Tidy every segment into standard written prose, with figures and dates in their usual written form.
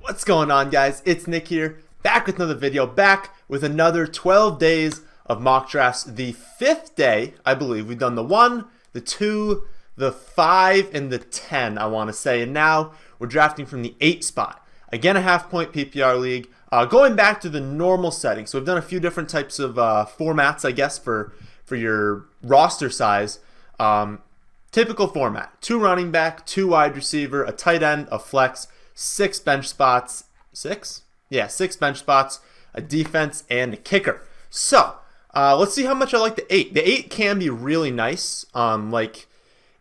What's going on, guys? It's Nick here, back with another video, back with another 12 days of mock drafts. The fifth day, I believe. We've done the 1, the 2, the 5, and the 10, I want to say. And now we're drafting from the 8 spot. Again, a half-point PPR league. Going back to the normal setting. So we've done a few different types of formats, I guess, for your roster size. Typical format: 2 running back, 2 wide receiver, a tight end, a flex, 6 bench spots. 6? Yeah, 6 bench spots, a defense, and a kicker. So let's see how much I like the 8. The 8 can be really nice. Like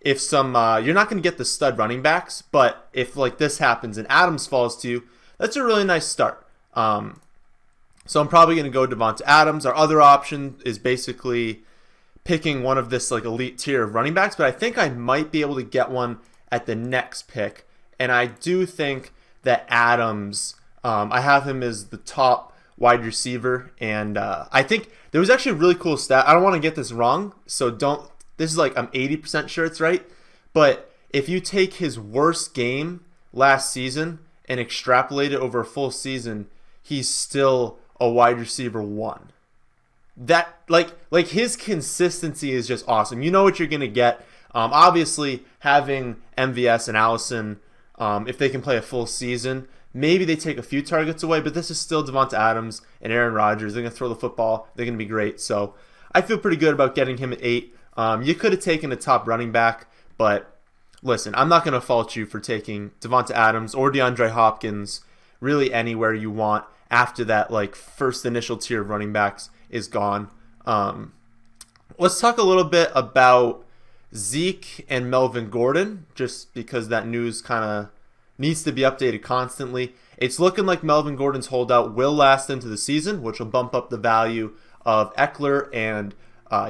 if some you're not going to get the stud running backs, but if like this happens and Adams falls to you, that's a really nice start. So I'm probably going to go Devonta Adams. Our other option is basically picking one of this like elite tier of running backs, but I think I might be able to get one at the next pick. And I do think that Adams, I have him as the top wide receiver. And I think there was actually a really cool stat. I don't want to get this wrong, so this is like I'm 80% sure it's right. But if you take his worst game last season and extrapolate it over a full season, he's still a wide receiver 1. That like his consistency is just awesome. You know what you're gonna get. Obviously, having MVS and Allison, if they can play a full season, maybe they take a few targets away. But this is still Devonta Adams and Aaron Rodgers. They're gonna throw the football. They're gonna be great. So I feel pretty good about getting him at 8. You could have taken a top running back, but listen, I'm not gonna fault you for taking Devonta Adams or DeAndre Hopkins really anywhere you want after that like first initial tier of running backs is gone. Let's talk a little bit about Zeke and Melvin Gordon, just because that news kind of needs to be updated constantly. It's looking like Melvin Gordon's holdout will last into the season, which will bump up the value of Eckler and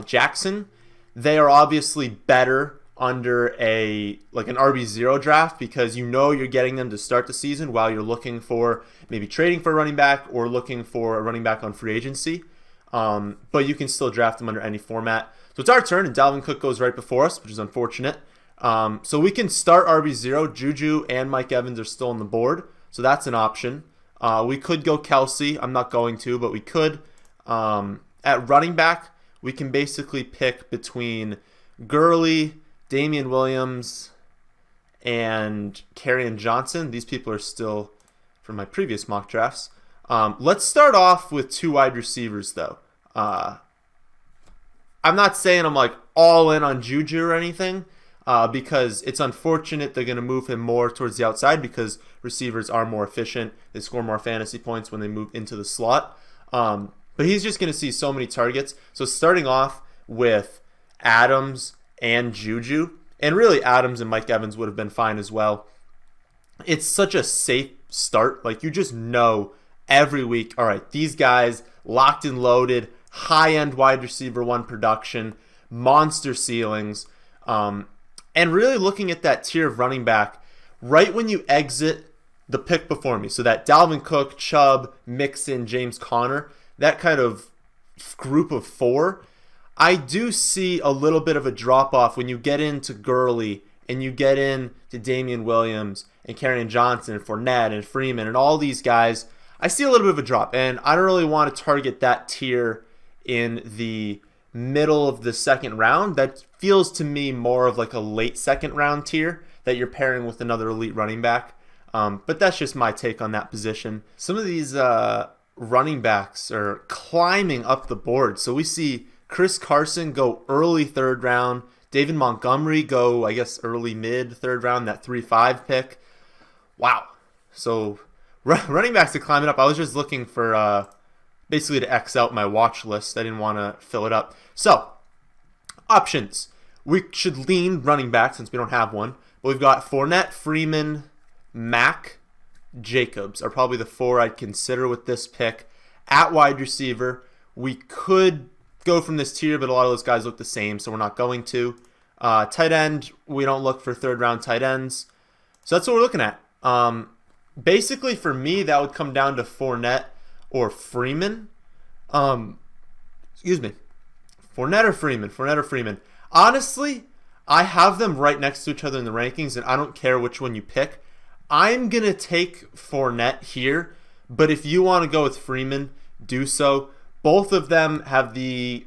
Jackson. They are obviously better under an RB0 draft because you know you're getting them to start the season while you're looking for maybe trading for a running back or looking for a running back on free agency. But you can still draft them under any format. So it's our turn, and Dalvin Cook goes right before us, which is unfortunate. So we can start RB0. Juju and Mike Evans are still on the board, so that's an option. We could go Kelsey. I'm not going to, but we could. At running back, we can basically pick between Gurley, Damian Williams, and Kerryon Johnson. These people are still from my previous mock drafts. Let's start off with 2 wide receivers, though. I'm not saying I'm like all in on Juju or anything, because it's unfortunate they're going to move him more towards the outside because receivers are more efficient. They score more fantasy points when they move into the slot. But he's just going to see so many targets. So starting off with Adams and Juju, and really Adams and Mike Evans would have been fine as well. It's such a safe start. Like you just know every week, all right, these guys locked and loaded, high-end wide receiver 1 production, monster ceilings, and really looking at that tier of running back right when you exit the pick before me. So that Dalvin Cook, Chubb, Mixon, James Conner, that kind of group of 4, I do see a little bit of a drop-off when you get into Gurley and you get into Damian Williams and Kerryon Johnson and Fournette and Freeman and all these guys. I see a little bit of a drop, and I don't really want to target that tier in the middle of the second round. That feels to me more of like a late second round tier that you're pairing with another elite running back. But that's just my take on that position. Some of these running backs are climbing up the board. So we see Chris Carson go early 3rd round, David Montgomery go, I guess, early mid 3rd round, that 3-5 pick. Wow. So running backs are climbing up. I was just looking for basically to X out my watch list. I didn't want to fill it up. So, options. We should lean running back since we don't have one. But we've got Fournette, Freeman, Mack, Jacobs are probably the 4 I'd consider with this pick. At wide receiver, we could go from this tier, but a lot of those guys look the same, so we're not going to. Tight end, we don't look for 3rd round tight ends. So that's what we're looking at. Basically, for me, that would come down to Fournette or Freeman. Excuse me. Fournette or Freeman. Honestly, I have them right next to each other in the rankings, and I don't care which one you pick. I'm going to take Fournette here, but if you want to go with Freeman, do so. Both of them have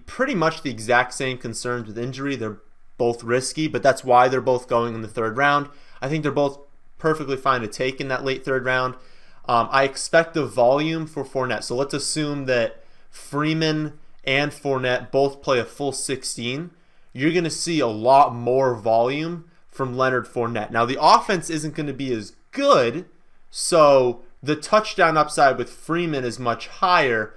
pretty much the exact same concerns with injury. They're both risky, but that's why they're both going in the third round. I think they're both perfectly fine to take in that late third round. I expect the volume for Fournette. So let's assume that Freeman and Fournette both play a full 16. You're going to see a lot more volume from Leonard Fournette. Now, the offense isn't going to be as good, so the touchdown upside with Freeman is much higher.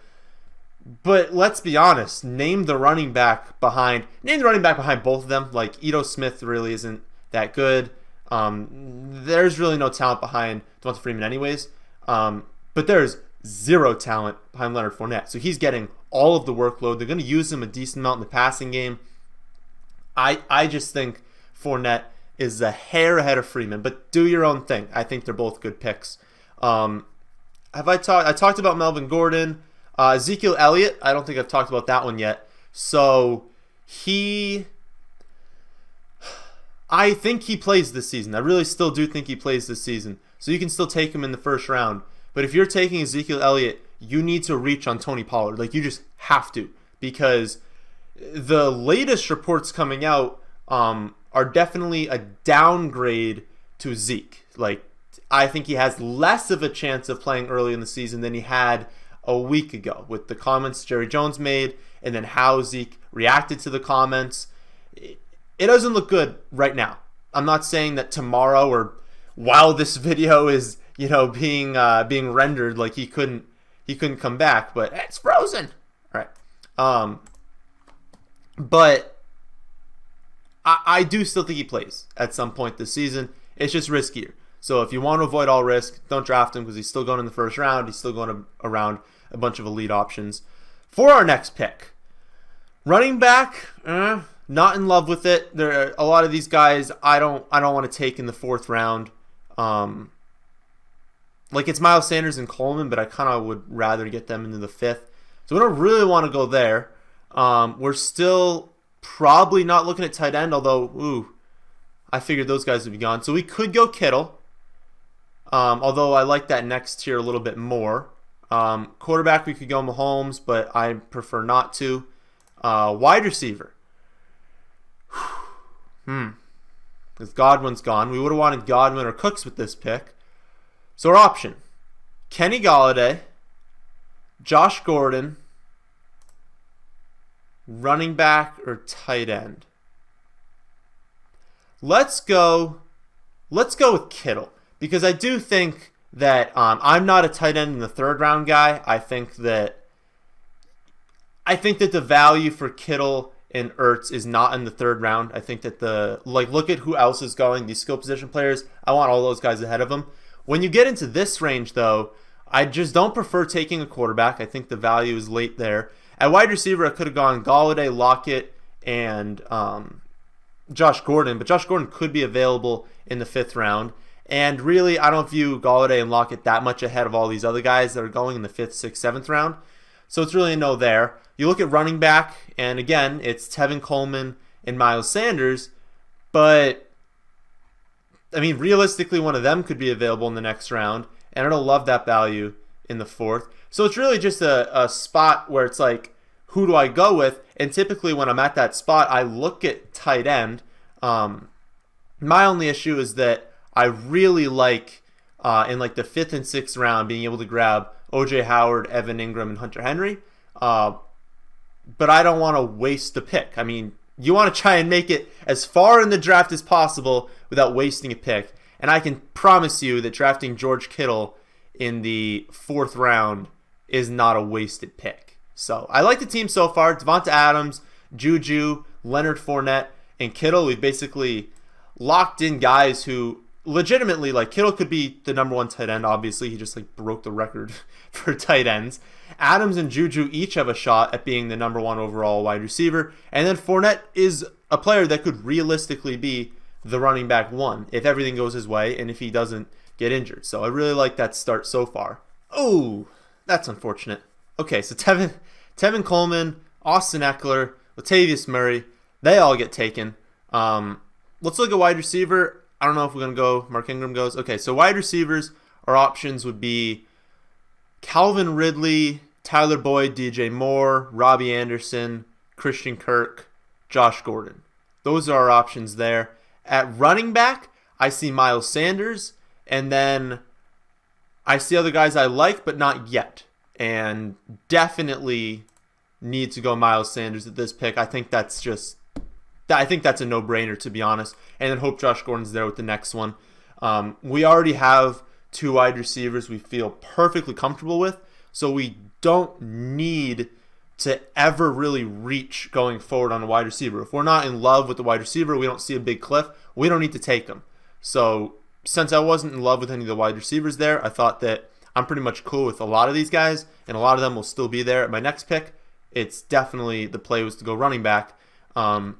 But let's be honest, name the running back behind both of them. Like, Ito Smith really isn't that good. There's really no talent behind Devonta Freeman anyways. But there's zero talent behind Leonard Fournette. So he's getting all of the workload. They're going to use him a decent amount in the passing game. I just think Fournette is a hair ahead of Freeman, but do your own thing. I think they're both good picks. I talked about Melvin Gordon. Ezekiel Elliott, I don't think I've talked about that one yet. So I think he plays this season. I really still do think he plays this season. So you can still take him in the first round. But if you're taking Ezekiel Elliott, you need to reach on Tony Pollard. Like, you just have to. Because the latest reports coming out are definitely a downgrade to Zeke. Like, I think he has less of a chance of playing early in the season than he had a week ago with the comments Jerry Jones made and then how Zeke reacted to the comments. It doesn't look good right now. I'm not saying that tomorrow or while this video is, being rendered, like he couldn't come back, but it's frozen. All right. But I do still think he plays at some point this season. It's just riskier. So if you want to avoid all risk, don't draft him because he's still going in the first round. He's still going around a bunch of elite options. For our next pick, running back, not in love with it. There are a lot of these guys I don't want to take in the fourth round. Like it's Miles Sanders and Coleman, but I kind of would rather get them into the fifth. So we don't really want to go there. We're still probably not looking at tight end, although, I figured those guys would be gone. So we could go Kittle, although I like that next tier a little bit more. Quarterback, we could go Mahomes, but I prefer not to. Wide receiver. Because Godwin's gone. We would have wanted Godwin or Cooks with this pick. So our option, Kenny Golladay, Josh Gordon, running back or tight end. Let's go with Kittle, because I do think that I'm not a tight end in the third round guy. I think that the value for Kittle and Ertz is not in the third round. I think that look at who else is going. These skill position players, I want all those guys ahead of them. When you get into this range, though, I just don't prefer taking a quarterback. I think the value is late there. At wide receiver, I could have gone Golladay, Lockett, and Josh Gordon, but Josh Gordon could be available in the fifth round. And really, I don't view Golladay and Lockett that much ahead of all these other guys that are going in the fifth, sixth, seventh round. So it's really a no there. You look at running back, and again, it's Tevin Coleman and Miles Sanders, but I mean, realistically, one of them could be available in the next round, and I don't love that value in the fourth. So it's really just a spot where it's like, who do I go with? And typically when I'm at that spot, I look at tight end. My only issue is that I really like, in like the fifth and sixth round, being able to grab O.J. Howard, Evan Ingram, and Hunter Henry. But I don't want to waste the pick. I mean, you want to try and make it as far in the draft as possible without wasting a pick. And I can promise you that drafting George Kittle in the fourth round is not a wasted pick. So I like the team so far. Devonta Adams, Juju, Leonard Fournette, and Kittle. We've basically locked in guys who legitimately, like, Kittle could be the number one tight end. Obviously, he just broke the record for tight ends. Adams and Juju each have a shot at being the number one overall wide receiver. And then Fournette is a player that could realistically be the running back one if everything goes his way and if he doesn't get injured. So I really like that start so far. Oh, that's unfortunate. Okay, so Tevin Coleman, Austin Eckler, Latavius Murray, they all get taken. Let's look at wide receiver. I don't know if we're going to go. Mark Ingram goes. Okay, so wide receivers, our options would be Calvin Ridley, Tyler Boyd, DJ Moore, Robbie Anderson, Christian Kirk, Josh Gordon. Those are our options there. At running back, I see Miles Sanders, and then I see other guys I like, but not yet. And definitely need to go Miles Sanders at this pick. I think that's a no-brainer, to be honest. And then hope Josh Gordon's there with the next one. We already have 2 wide receivers we feel perfectly comfortable with, so we don't need to ever really reach going forward on a wide receiver. If we're not in love with the wide receiver, we don't see a big cliff, we don't need to take him. So since I wasn't in love with any of the wide receivers there, I thought that I'm pretty much cool with a lot of these guys, and a lot of them will still be there at my next pick. It's definitely the play was to go running back. And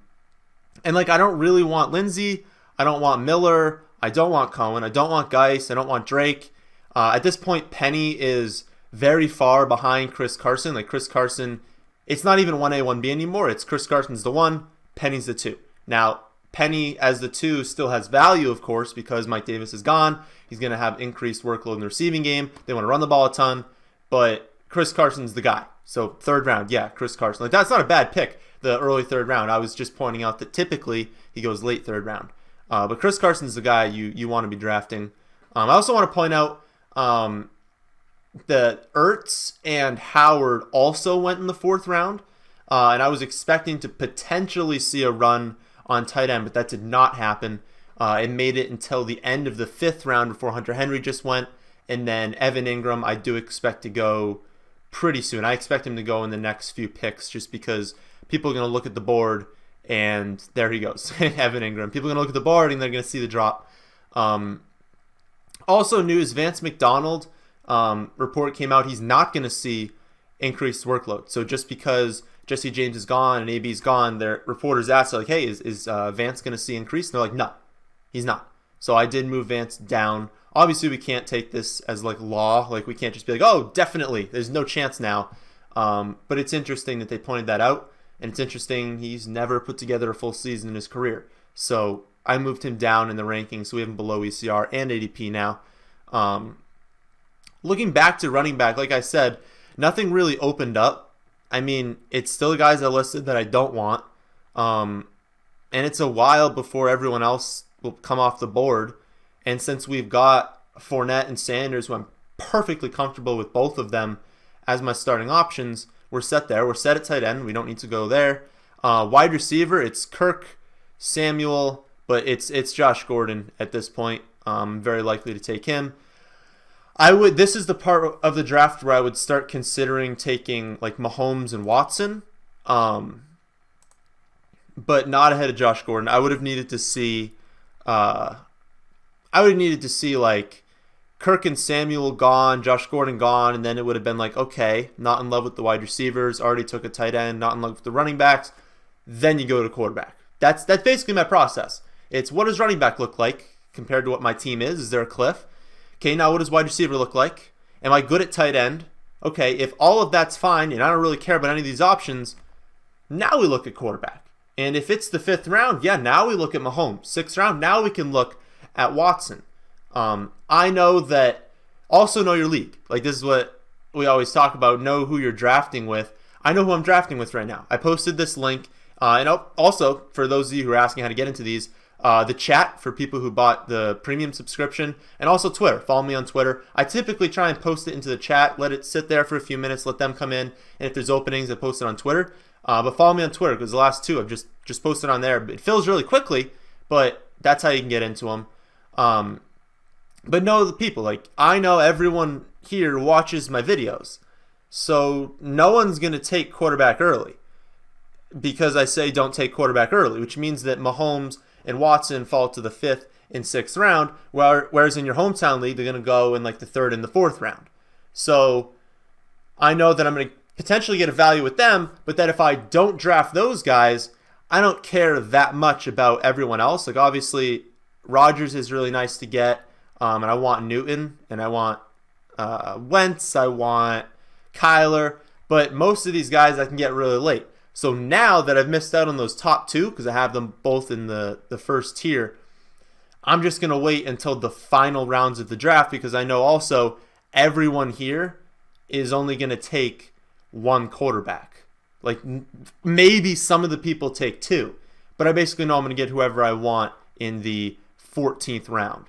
I don't really want Lindsey. I don't want Miller. I don't want Cohen. I don't want Geis. I don't want Drake. At this point, Penny is very far behind Chris Carson. Chris Carson, it's not even 1A, 1B anymore. It's Chris Carson's the 1, Penny's the 2. Now, Penny as the 2 still has value, of course, because Mike Davis is gone. He's going to have increased workload in the receiving game. They want to run the ball a ton, but Chris Carson's the guy. So 3rd round, yeah, Chris Carson. That's not a bad pick, the early 3rd round. I was just pointing out that typically he goes late 3rd round. But Chris Carson's the guy you want to be drafting. I also want to point out that Ertz and Howard also went in the 4th round. And I was expecting to potentially see a run on tight end, but that did not happen. It made it until the end of the 5th round before Hunter Henry just went. And then Evan Ingram, I do expect to go pretty soon. I expect him to go in the next few picks just because people are going to look at the board and there he goes, Evan Ingram. People are going to look at the board and they're going to see the drop. Also news, Vance McDonald report came out. He's not going to see increased workload. So just because Jesse James is gone and AB's gone, their reporters asked, hey, is Vance going to see increase? And they're like, no, he's not. So I did move Vance down. Obviously, we can't take this as law. We can't just be oh, definitely, there's no chance now. But it's interesting that they pointed that out. And it's interesting he's never put together a full season in his career. So I moved him down in the rankings, so we have him below ECR and ADP now. Looking back to running back, like I said, nothing really opened up. I mean, it's still the guys I listed that I don't want. And it's a while before everyone else will come off the board. And since we've got Fournette and Sanders, who I'm perfectly comfortable with both of them as my starting options, we're set there. We're set at tight end. We don't need to go there. Wide receiver, it's Kirk, Samuel, but it's Josh Gordon at this point. Very likely to take him. This is the part of the draft where I would start considering taking Mahomes and Watson, but not ahead of Josh Gordon. I would have needed to see Kirk and Samuel gone, Josh Gordon gone, and then it would have been okay, not in love with the wide receivers, already took a tight end, not in love with the running backs, then you go to quarterback. That's basically my process. It's what does running back look like compared to what my team is? Is there a cliff? Okay, now what does wide receiver look like? Am I good at tight end? Okay, if all of that's fine and I don't really care about any of these options, now we look at quarterback. And if it's the 5th round, yeah, now we look at Mahomes. 6th round, now we can look at Watson. I know that, also know your league. This is what we always talk about, know who you're drafting with. I know who I'm drafting with right now. I posted this link. And also, for those of you who are asking how to get into these, the chat for people who bought the premium subscription, and also Twitter. Follow me on Twitter. I typically try and post it into the chat, let it sit there for a few minutes, let them come in, and if there's openings, I post it on Twitter. But follow me on Twitter because the last 2 I've just posted on there. It fills really quickly, but that's how you can get into them. But know the people. I know everyone here watches my videos, so no one's going to take quarterback early because I say don't take quarterback early, which means that Mahomes and Watson fall to the 5th and 6th round, whereas in your hometown league, they're going to go in the 3rd and the 4th round. So I know that I'm going to potentially get a value with them, but that if I don't draft those guys, I don't care that much about everyone else. Obviously, Rodgers is really nice to get, and I want Newton, and I want Wentz, I want Kyler, but most of these guys I can get really late. So now that I've missed out on those top 2, because I have them both in the first tier, I'm just going to wait until the final rounds of the draft because I know also everyone here is only going to take one quarterback. Like maybe some of the people take two, but I basically know I'm going to get whoever I want in the 14th round.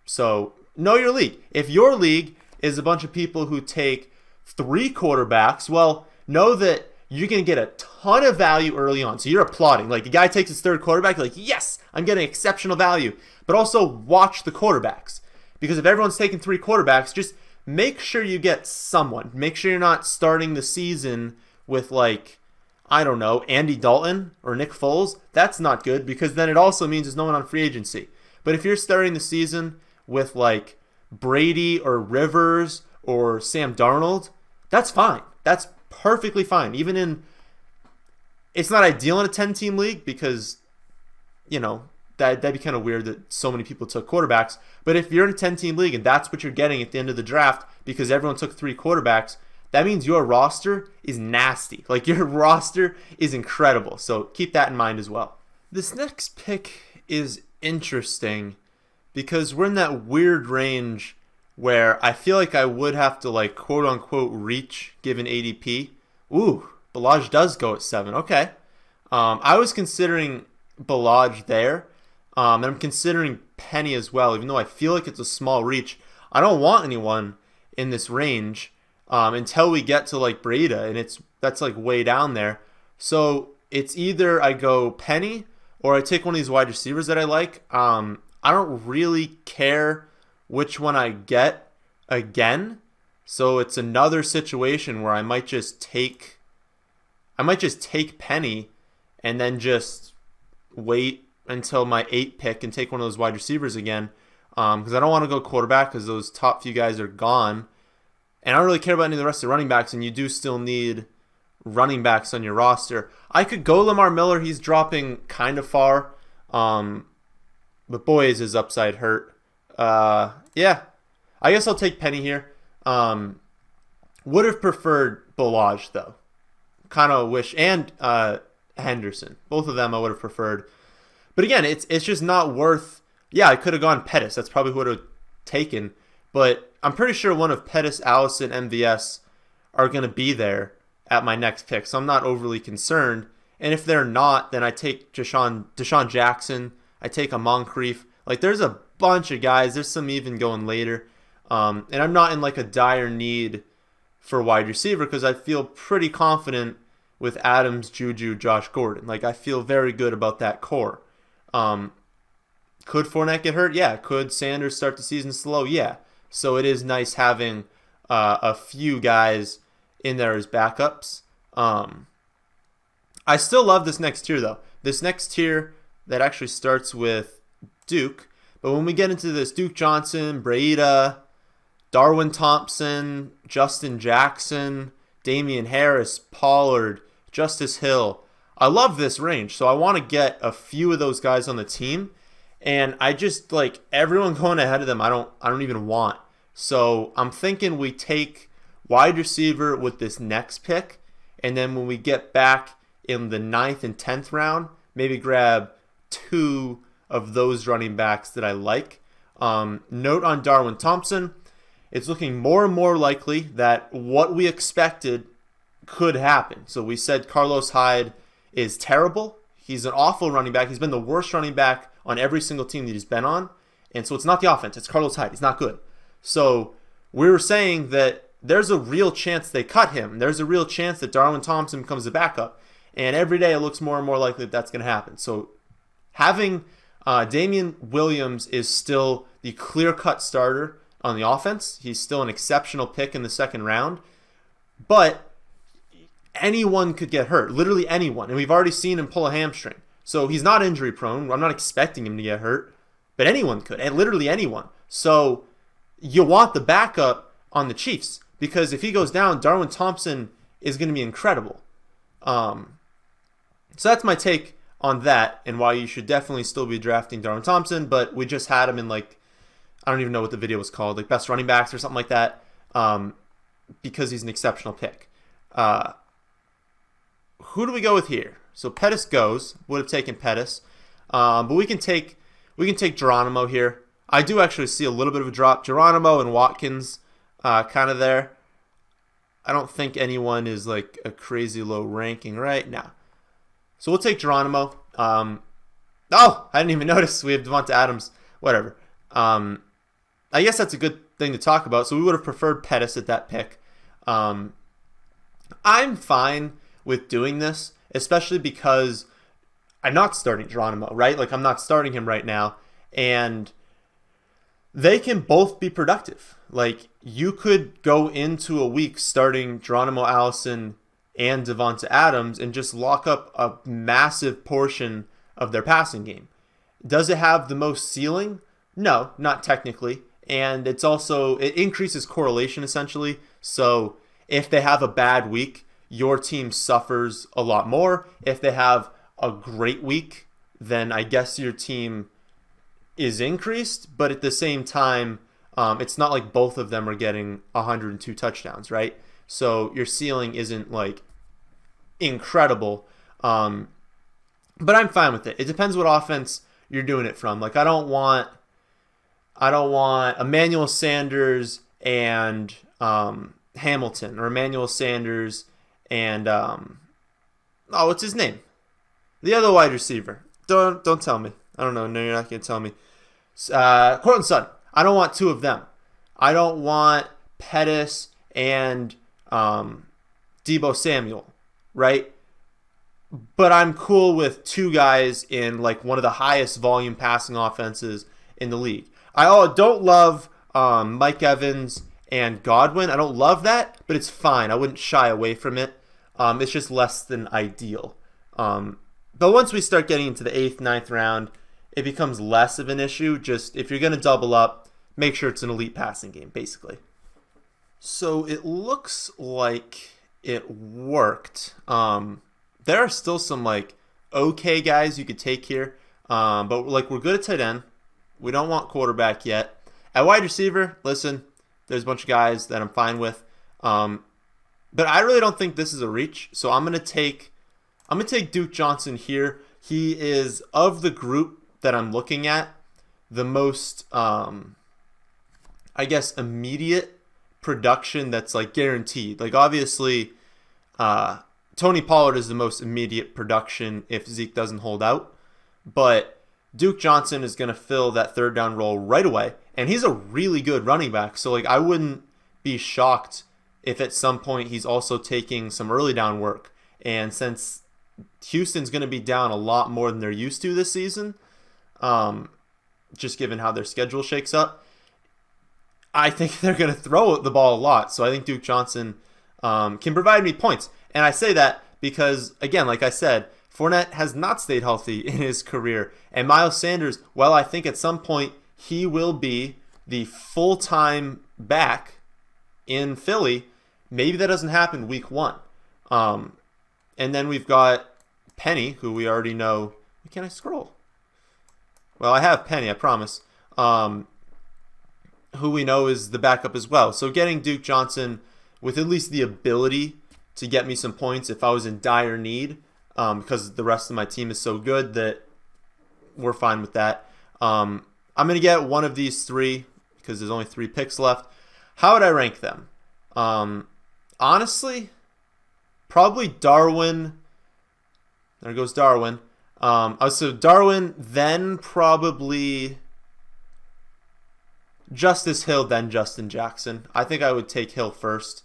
So know your league. If your league is a bunch of people who take 3 quarterbacks, well, know that you're going to get a ton of value early on. So you're applauding. Like the guy takes his 3rd quarterback, you're like, yes, I'm getting exceptional value. But also watch the quarterbacks. Because if everyone's taking 3 quarterbacks, just make sure you get someone. Make sure you're not starting the season with like, I don't know, Andy Dalton or Nick Foles. That's not good because then it also means there's no one on free agency. But if you're starting the season with like Brady or Rivers or Sam Darnold, that's fine. That's perfectly fine. Even in, it's not ideal in a 10-team league because, you know, that'd be kind of weird that so many people took quarterbacks. But if you're in a 10-team league and that's what you're getting at the end of the draft because everyone took 3 quarterbacks, that means your roster is nasty. Like your roster is incredible. So keep that in mind as well. This next pick is interesting because we're in that weird range where I feel like I would have to like quote unquote reach given ADP. Ooh, Balaj does go at 7. Okay. I was considering Balaj there. And I'm considering Penny as well, even though I feel like it's a small reach. I don't want anyone in this range until we get to like Breda, and that's like way down there. So it's either I go Penny or I take one of these wide receivers that I like. I don't really care which one I get again. So it's another situation where I might just take Penny and then just wait until my 8th pick and take one of those wide receivers again because I don't want to go quarterback because those top few guys are gone. And I don't really care about any of the rest of the running backs, and you do still need running backs on your roster. I could go Lamar Miller. He's dropping kind of far. But boy, is his upside hurt. Yeah, I guess I'll take Penny here. Would have preferred Balaj, though. Kind of wish. And Henderson. Both of them I would have preferred. But again, it's just not worth... Yeah, I could have gone Pettis. That's probably who I would have taken. But I'm pretty sure one of Pettis, Allison, MVS are going to be there at my next pick. So I'm not overly concerned. And if they're not, then I take Deshaun Jackson. I take a Moncrief. Like, there's a bunch of guys. There's some even going later. And I'm not in, like, a dire need for wide receiver because I feel pretty confident with Adams, Juju, Josh Gordon. Like, I feel very good about that core. Could Fournette get hurt? Yeah. Could Sanders start the season slow? Yeah. So it is nice having a few guys in there as backups. I still love this next tier, though. This next tier that actually starts with Duke. But when we get into this, Duke Johnson, Breida, Darwin Thompson, Justin Jackson, Damian Harris, Pollard, Justice Hill. I love this range. So I want to get a few of those guys on the team. And I just, like, everyone going ahead of them, I don't even want. So I'm thinking we take wide receiver with this next pick. And then when we get back in the 9th and 10th round, maybe grab 2 of those running backs that I like. Note on Darwin Thompson, it's looking more and more likely that what we expected could happen. So we said Carlos Hyde is terrible. He's an awful running back. He's been the worst running back on every single team that he's been on. And so it's not the offense. It's Carlos Hyde. He's not good. So we were saying that there's a real chance they cut him. There's a real chance that Darwin Thompson becomes the backup. And every day it looks more and more likely that that's going to happen. So having Damian Williams is still the clear-cut starter on the offense. He's still an exceptional pick in the 2nd round. But anyone could get hurt. Literally anyone. And we've already seen him pull a hamstring. So he's not injury prone. I'm not expecting him to get hurt. But anyone could. And literally anyone. So you want the backup on the Chiefs. Because if he goes down, Darwin Thompson is going to be incredible. So that's my take on that and why you should definitely still be drafting Darwin Thompson. But we just had him in, like, I don't even know what the video was called, like best running backs or something like that, because he's an exceptional pick. Who do we go with here? So Pettis goes. Would have taken Pettis. But we can take We can take Geronimo here. I do actually see a little bit of a drop. Geronimo and Watkins kind of there. I don't think anyone is like a crazy low ranking right now. So we'll take Geronimo. Oh, I didn't even notice we have Devonta Adams. Whatever. I guess that's a good thing to talk about. So we would have preferred Pettis at that pick. I'm fine with doing this, especially because I'm not starting Geronimo, right? Like, I'm not starting him right now. And they can both be productive. Like, you could go into a week starting Geronimo Allison and Devonta Adams and just lock up a massive portion of their passing game. Does it have the most ceiling? No, not technically. And it increases correlation essentially. So if they have a bad week, your team suffers a lot more. If they have a great week, then I guess your team is increased. But at the same time, it's not like both of them are getting 102 touchdowns, right? So your ceiling isn't like incredible. But I'm fine with it. It depends what offense you're doing it from. Like, I don't want Emmanuel Sanders and Hamilton, or Emmanuel Sanders and what's his name? The other wide receiver. Don't tell me. I don't know. No, you're not gonna tell me. Courtland Sutton. I don't want two of them. I don't want Pettis and Deebo Samuel, right? But I'm cool with two guys in like one of the highest volume passing offenses in the league. I don't love Mike Evans and Godwin. I don't love that, but it's fine. I wouldn't shy away from it. It's just less than ideal. But once we start getting into the 8th, 9th round, it becomes less of an issue. Just if you're going to double up, make sure it's an elite passing game, basically. So it looks like it worked. There are still some like okay guys you could take here, but like we're good at tight end. We don't want quarterback yet. At wide receiver, listen, there's a bunch of guys that I'm fine with, but I really don't think this is a reach. So I'm gonna take Duke Johnson here. He is, of the group that I'm looking at, the most I guess immediate production that's like guaranteed. Like obviously, Tony Pollard is the most immediate production if Zeke doesn't hold out, but Duke Johnson is going to fill that third down role right away, and he's a really good running back. So like I wouldn't be shocked if at some point he's also taking some early down work. And since Houston's going to be down a lot more than they're used to this season, just given how their schedule shakes up, I think they're going to throw the ball a lot. So I think Duke Johnson can provide me points. And I say that because, again, like I said, Fournette has not stayed healthy in his career. And Miles Sanders, well, I think at some point he will be the full-time back in Philly. Maybe that doesn't happen week 1. And then we've got Penny, who we already know. Why can't I scroll? Well, I have Penny, I promise. Who we know is the backup as well. So getting Duke Johnson with at least the ability to get me some points if I was in dire need, because the rest of my team is so good that we're fine with that. I'm going to get one of these three because there's only 3 picks left. How would I rank them? Honestly, probably Darwin. There goes Darwin. So Darwin, then probably Justice Hill, then Justin Jackson. I think I would take Hill first.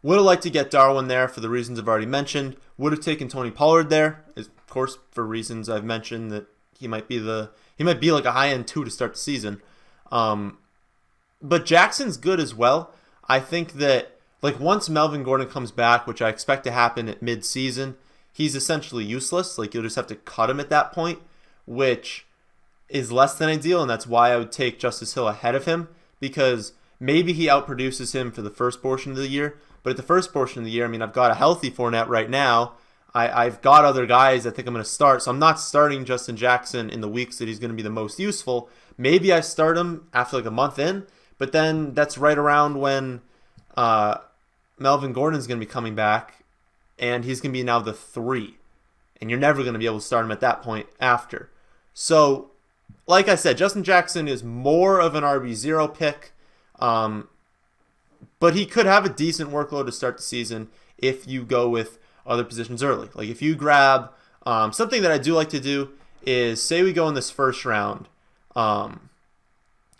Would have liked to get Darwin there for the reasons I've already mentioned. Would have taken Tony Pollard there, of course, for reasons I've mentioned, that he might be like a high-end 2 to start the season. But Jackson's good as well. I think that like once Melvin Gordon comes back, which I expect to happen at mid-season, he's essentially useless. Like you'll just have to cut him at that point, which is less than ideal, and that's why I would take Justice Hill ahead of him, because maybe he outproduces him for the first portion of the year. But at the first portion of the year, I mean, I've got a healthy Fournette right now. I've got other guys I think I'm going to start. So I'm not starting Justin Jackson in the weeks that he's going to be the most useful. Maybe I start him after like a month in, but then that's right around when Melvin Gordon's going to be coming back, and he's going to be now the 3. and you're never going to be able to start him at that point after. So, like I said, Justin Jackson is more of an RB0 pick, but he could have a decent workload to start the season if you go with other positions early. Like if you grab something that I do like to do is, say we go in this first round,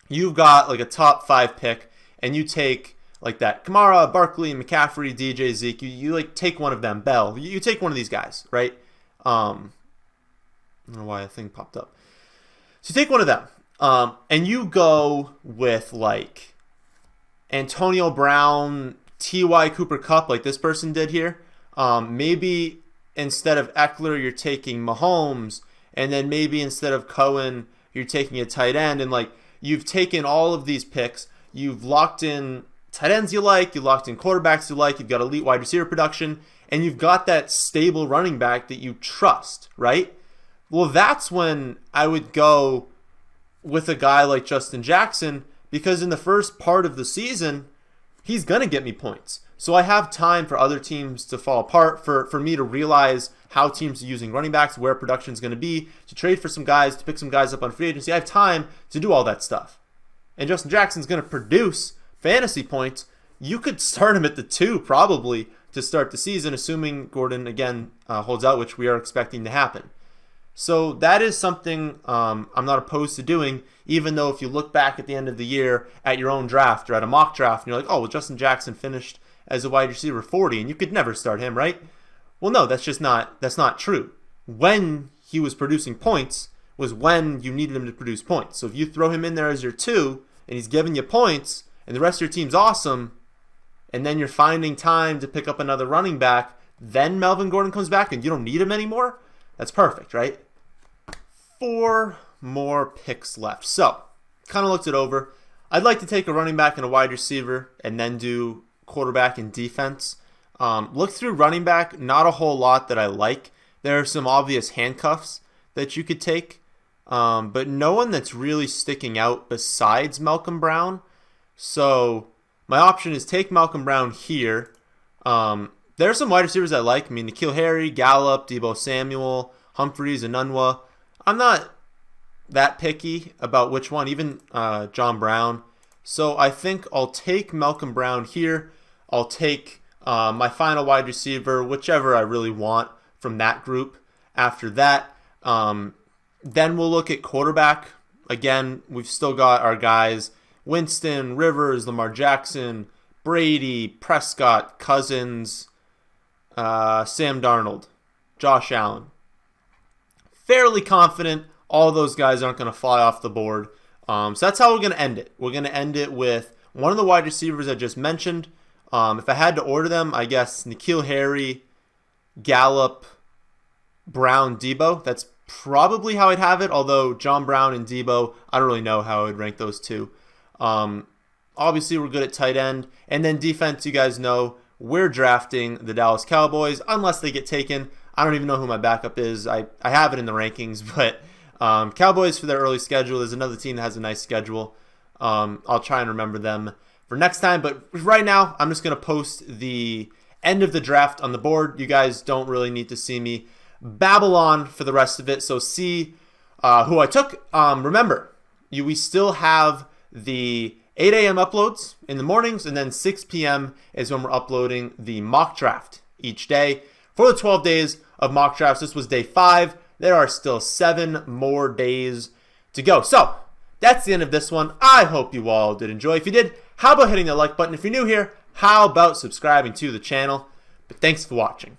you've got like a top 5 pick, and you take like that Kamara, Barkley, McCaffrey, DJ, Zeke. You like take one of them, Bell. You take one of these guys, right? I don't know why a thing popped up. So you take one of them, and you go with like Antonio Brown, T.Y. Cooper Kupp, like this person did here. Maybe instead of Eckler, you're taking Mahomes, and then maybe instead of Cohen, you're taking a tight end. And like you've taken all of these picks, you've locked in tight ends you like, you locked in quarterbacks you like, you've got elite wide receiver production, and you've got that stable running back that you trust, right? Well, that's when I would go with a guy like Justin Jackson, because in the first part of the season, he's going to get me points. So I have time for other teams to fall apart, for me to realize how teams are using running backs, where production is going to be, to trade for some guys, to pick some guys up on free agency. I have time to do all that stuff. And Justin Jackson's going to produce fantasy points. You could start him at the 2 probably to start the season, assuming Gordon, again, holds out, which we are expecting to happen. So that is something I'm not opposed to doing, even though if you look back at the end of the year at your own draft or at a mock draft, and you're like, oh, well, Justin Jackson finished as a wide receiver 40, and you could never start him, right? Well, no, that's not true. When he was producing points was when you needed him to produce points. So if you throw him in there as your 2, and he's giving you points, and the rest of your team's awesome, and then you're finding time to pick up another running back, then Melvin Gordon comes back and you don't need him anymore, that's perfect, right? 4 more picks left. So, kind of looked it over. I'd like to take a running back and a wide receiver and then do quarterback and defense. Look through running back, not a whole lot that I like. There are some obvious handcuffs that you could take, but no one that's really sticking out besides Malcolm Brown. So my option is take Malcolm Brown here. There are some wide receivers I like. I mean, N'Keal Harry, Gallup, Deebo Samuel, Humphreys, and Enunwa. I'm not that picky about which one, even John Brown. So I think I'll take Malcolm Brown here. I'll take my final wide receiver, whichever I really want from that group. After that, then we'll look at quarterback. Again, we've still got our guys, Winston, Rivers, Lamar Jackson, Brady, Prescott, Cousins, Sam Darnold, Josh Allen. Fairly confident all those guys aren't going to fly off the board. So that's how we're going to end it. We're going to end it with one of the wide receivers I just mentioned. If I had to order them, I guess N'Keal Harry, Gallup, Brown, Deebo. That's probably how I'd have it, although John Brown and Deebo, I don't really know how I would rank those two. Obviously, we're good at tight end. And then defense, you guys know, we're drafting the Dallas Cowboys, unless they get taken. I don't even know who my backup is. I have it in the rankings, but Cowboys for their early schedule. There's another team that has a nice schedule. I'll try and remember them for next time. But right now, I'm just going to post the end of the draft on the board. You guys don't really need to see me babble on for the rest of it. So see who I took. Remember, we still have the 8 a.m. uploads in the mornings, and then 6 p.m. is when we're uploading the mock draft each day. For the 12 days of mock drafts, this was day 5. There are still 7 more days to go. So that's the end of this one. I hope you all did enjoy. If you did, how about hitting the like button? If you're new here, how about subscribing to the channel? But thanks for watching.